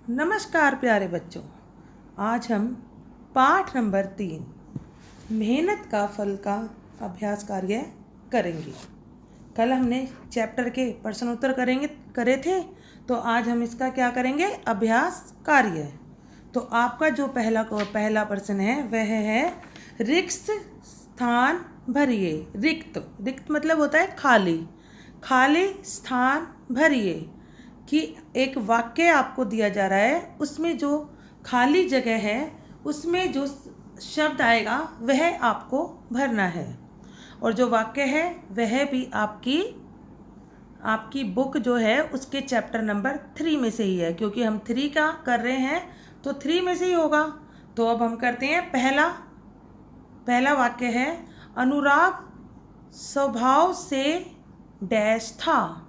नमस्कार प्यारे बच्चों, आज हम पाठ नंबर 3 मेहनत का फल का अभ्यास कार्य करेंगे। कल हमने चैप्टर के प्रश्न उत्तर करे थे, तो आज हम इसका क्या करेंगे, अभ्यास कार्य। तो आपका जो पहला प्रश्न है वह है रिक्त स्थान भरिए। रिक्त मतलब होता है खाली, खाली स्थान भरिए। कि एक वाक्य आपको दिया जा रहा है, उसमें जो खाली जगह है उसमें जो शब्द आएगा वह आपको भरना है। और जो वाक्य है वह भी आपकी बुक जो है उसके चैप्टर नंबर 3 में से ही है, क्योंकि हम 3 का कर रहे हैं तो 3 में से ही होगा। तो अब हम करते हैं पहला वाक्य है, अनुराग स्वभाव से डैश था।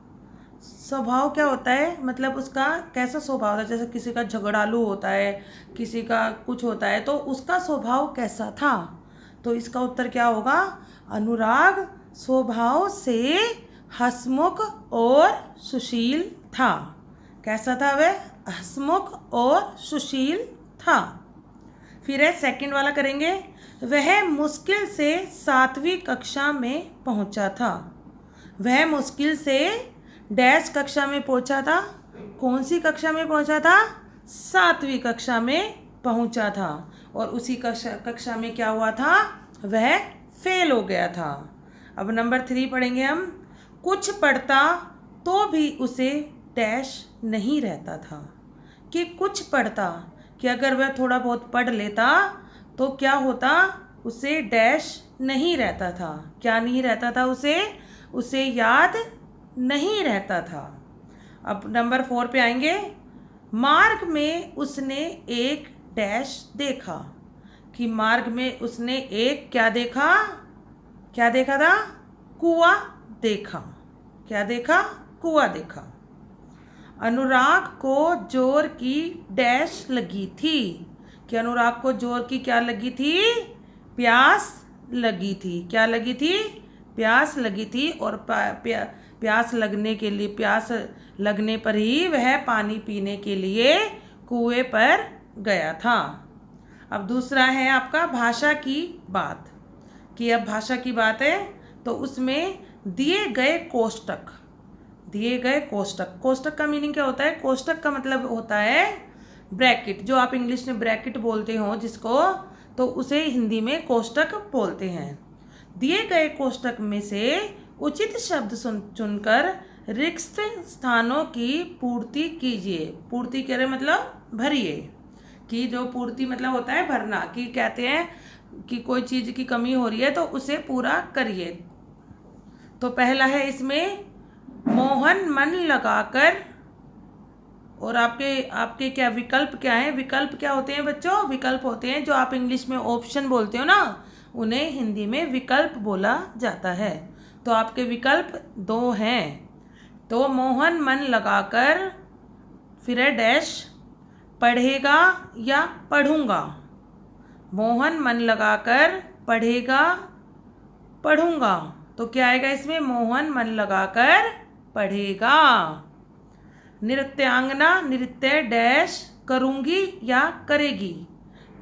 स्वभाव क्या होता है, मतलब उसका कैसा स्वभाव होता है। जैसे किसी का झगड़ालू होता है, किसी का कुछ होता है, तो उसका स्वभाव कैसा था। तो इसका उत्तर क्या होगा, अनुराग स्वभाव से हंसमुख और सुशील था। कैसा था वह, हंसमुख और सुशील था। फिर है सेकंड वाला करेंगे, वह मुश्किल से 7वीं कक्षा में पहुंचा था। वह मुश्किल से डैश कक्षा में पहुंचा था। कौन सी कक्षा में पहुंचा था, 7वीं कक्षा में पहुंचा था। और उसी कक्षा में क्या हुआ था, वह फेल हो गया था। अब नंबर 3 पढ़ेंगे हम, कुछ पढ़ता तो भी उसे डैश नहीं रहता था। कि कुछ पढ़ता, कि अगर वह थोड़ा बहुत पढ़ लेता तो क्या होता, उसे डैश नहीं रहता था। क्या नहीं रहता था, उसे याद नहीं रहता था। अब नंबर 4 पे आएंगे, मार्ग में उसने एक डैश देखा। कि मार्ग में उसने एक क्या देखा था, कुआं देखा। क्या देखा, कुआं देखा। अनुराग को जोर की डैश लगी थी। कि अनुराग को जोर की क्या लगी थी, प्यास लगी थी। क्या लगी थी, प्यास लगी थी। और प्यास लगने पर ही वह पानी पीने के लिए कुएं पर गया था। अब दूसरा है आपका भाषा की बात। कि अब भाषा की बात है तो उसमें दिए गए कोष्टक कोष्टक का मीनिंग क्या होता है, कोष्टक का मतलब होता है ब्रैकेट। जो आप इंग्लिश में ब्रैकेट बोलते हो जिसको, तो उसे हिंदी में कोष्टक बोलते हैं। दिए गए कोष्टक में से उचित शब्द चुनकर रिक्त स्थानों की पूर्ति कीजिए। पूर्ति कह रहे मतलब भरिए। कि जो पूर्ति मतलब होता है भरना। कि कहते हैं कि कोई चीज़ की कमी हो रही है तो उसे पूरा करिए। तो पहला है इसमें, मोहन मन लगाकर। और आपके क्या विकल्प क्या है, विकल्प क्या होते हैं बच्चों, विकल्प होते हैं जो आप इंग्लिश में ऑप्शन बोलते हो ना, उन्हें हिंदी में विकल्प बोला जाता है। तो आपके विकल्प 2 हैं। तो मोहन मन लगाकर, फिर है डैश, पढ़ेगा या पढ़ूंगा। मोहन मन लगाकर पढ़ेगा, पढ़ूंगा। तो क्या आएगा इसमें, मोहन मन लगाकर पढ़ेगा। नृत्यांगना नृत्य डैश करूंगी या करेगी।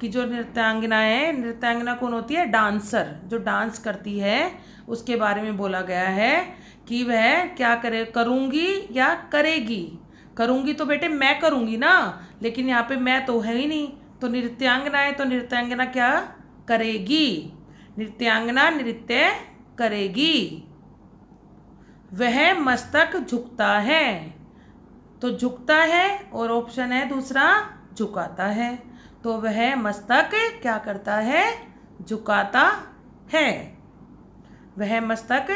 कि जो नृत्यांगना है, नृत्यांगना कौन होती है, डांसर, जो डांस करती है, उसके बारे में बोला गया है कि वह क्या करूंगी या करेगी। करूंगी तो बेटे मैं करूंगी ना, लेकिन यहाँ पे मैं तो है ही नहीं। तो नृत्यांगना है तो नृत्यांगना क्या करेगी, नृत्यांगना नृत्य करेगी। वह मस्तक झुकता है। तो झुकता है, और ऑप्शन है दूसरा झुकाता है। तो वह मस्तक क्या करता है, झुकाता है। वह मस्तक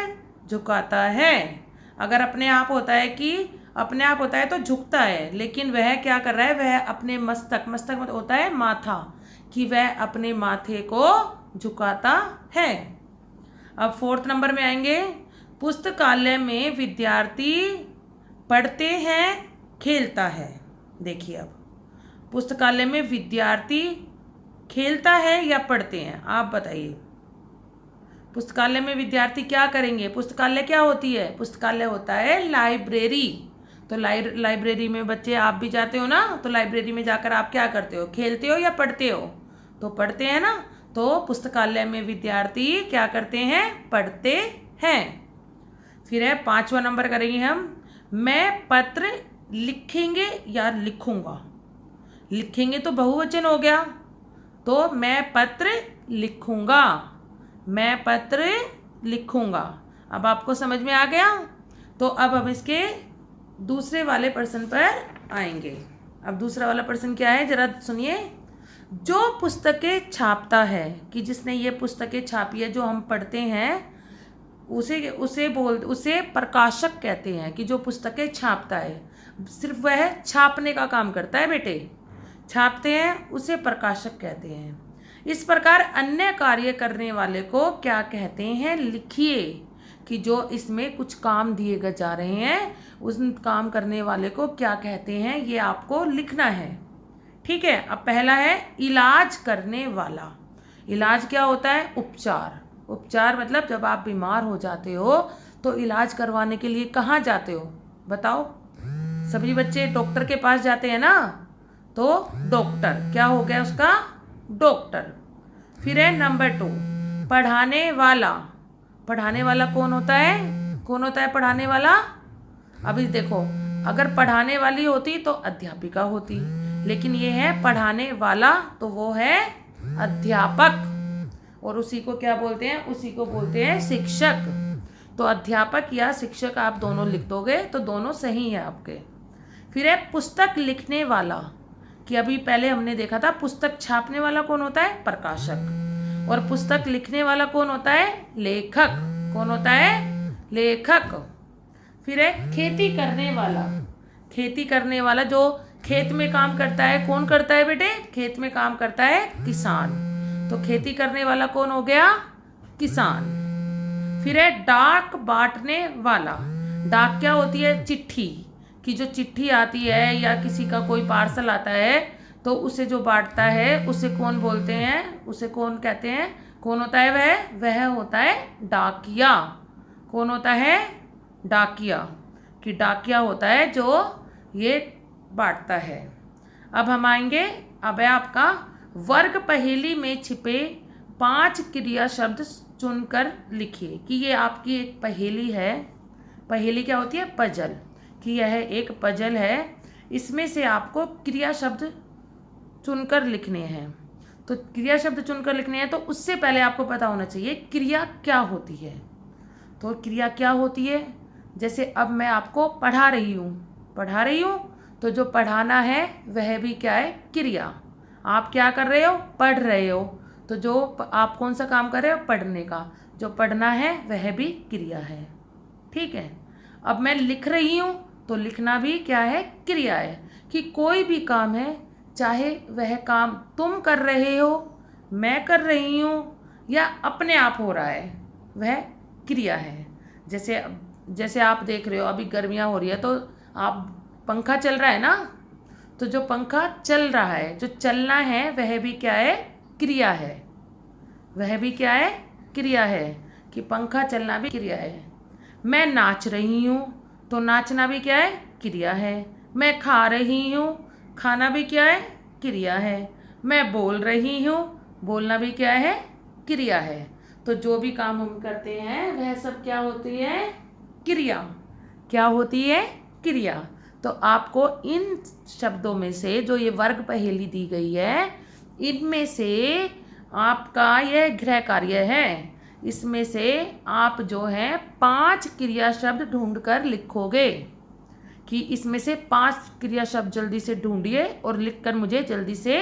झुकाता है। अगर अपने आप होता है तो झुकता है, लेकिन वह क्या कर रहा है, वह अपने मस्तक मतलब होता है माथा, कि वह अपने माथे को झुकाता है। अब 4th नंबर में आएंगे, पुस्तकालय में विद्यार्थी पढ़ते हैं खेलता है। देखिए अब पुस्तकालय में विद्यार्थी खेलता है या पढ़ते हैं, आप बताइए। पुस्तकालय में विद्यार्थी क्या करेंगे, पुस्तकालय क्या होती है, पुस्तकालय होता है लाइब्रेरी। तो लाइब्रेरी में बच्चे आप भी जाते हो ना, तो लाइब्रेरी में जाकर आप क्या करते हो, खेलते हो या पढ़ते हो? तो पढ़ते हैं ना। तो पुस्तकालय में विद्यार्थी क्या करते हैं, पढ़ते हैं। फिर है 5वां नंबर करेंगे हम, मैं पत्र लिखेंगे या लिखूंगा। लिखेंगे तो बहुवचन हो गया, तो मैं पत्र लिखूंगा, मैं पत्र लिखूंगा। अब आपको समझ में आ गया। तो अब हम इसके दूसरे वाले पर्सन पर आएंगे। अब दूसरा वाला पर्सन क्या है, जरा सुनिए। जो पुस्तकें छापता है, कि जिसने ये पुस्तकें छापी है जो हम पढ़ते हैं, उसे प्रकाशक कहते हैं। कि जो पुस्तकें छापता है, सिर्फ वह छापने का काम करता है बेटे, छापते हैं, उसे प्रकाशक कहते हैं। इस प्रकार अन्य कार्य करने वाले को क्या कहते हैं, लिखिए। कि जो इसमें कुछ काम दिए जा रहे हैं, उस काम करने वाले को क्या कहते हैं, ये आपको लिखना है। ठीक है। अब पहला है इलाज करने वाला। इलाज क्या होता है, उपचार। उपचार मतलब जब आप बीमार हो जाते हो तो इलाज करवाने के लिए कहाँ जाते हो, बताओ? सभी बच्चे डॉक्टर के पास जाते हैं ना। तो डॉक्टर क्या हो गया उसका, डॉक्टर। फिर है नंबर 2, पढ़ाने वाला। पढ़ाने वाला कौन होता है, कौन होता है पढ़ाने वाला? अभी देखो, अगर पढ़ाने वाली होती तो अध्यापिका होती, लेकिन ये है पढ़ाने वाला, तो वो है अध्यापक। और उसी को क्या बोलते हैं, उसी को बोलते हैं शिक्षक। तो अध्यापक या शिक्षक आप दोनों लिख दोगे तो दोनों सही है आपके। फिर है पुस्तक लिखने वाला। कि अभी पहले हमने देखा था पुस्तक छापने वाला कौन होता है, प्रकाशक। और पुस्तक लिखने वाला कौन होता है, लेखक। कौन होता है, लेखक। फिर है खेती करने वाला। खेती करने वाला जो खेत में काम करता है, कौन करता है बेटे, खेत में काम करता है किसान। तो खेती करने वाला कौन हो गया, किसान। फिर है डाक बांटने वाला। डाक क्या होती है, चिट्ठी। कि जो चिट्ठी आती है या किसी का कोई पार्सल आता है तो उसे जो बांटता है उसे कौन बोलते हैं, उसे कौन कहते हैं, कौन होता है वह होता है डाकिया। कौन होता है, डाकिया। कि डाकिया होता है जो ये बांटता है। अब हम आएंगे, अब है आपका वर्ग पहेली में छिपे 5 क्रिया शब्द चुनकर लिखिए। कि ये आपकी एक पहेली है। पहेली क्या होती है, पजल। कि यह एक पजल है, इसमें से आपको क्रिया शब्द चुनकर लिखने हैं। तो क्रिया शब्द चुनकर लिखने हैं, तो उससे पहले आपको पता होना चाहिए क्रिया क्या होती है। तो क्रिया क्या होती है, जैसे अब मैं आपको पढ़ा रही हूँ, तो जो पढ़ाना है वह भी क्या है, क्रिया। आप क्या कर रहे हो, पढ़ रहे हो, तो जो आप कौन सा काम कर रहे हो, पढ़ने का। जो पढ़ना है वह भी क्रिया है। ठीक है। अब मैं लिख रही हूँ, तो लिखना भी क्या है, क्रिया है। कि कोई भी काम है, चाहे वह काम तुम कर रहे हो, मैं कर रही हूँ, या अपने आप हो रहा है, वह क्रिया है। जैसे आप देख रहे हो अभी गर्मियाँ हो रही है, तो आप पंखा चल रहा है ना, तो जो पंखा चल रहा है, जो चलना है वह भी क्या है, क्रिया है। वह भी क्या है, क्रिया है। कि पंखा चलना भी क्रिया है। मैं नाच रही हूँ, तो नाचना भी क्या है, क्रिया है। मैं खा रही हूँ, खाना भी क्या है, क्रिया है। मैं बोल रही हूँ, बोलना भी क्या है, क्रिया है। तो जो भी काम हम करते हैं वह सब क्या होती है, क्रिया। क्या होती है, क्रिया। तो आपको इन शब्दों में से जो ये वर्ग पहेली दी गई है, इनमें से आपका यह गृह कार्य है। इसमें से आप जो है 5 क्रिया शब्द ढूंढकर लिखोगे। कि इसमें से 5 क्रिया शब्द जल्दी से ढूंढिए और लिखकर मुझे जल्दी से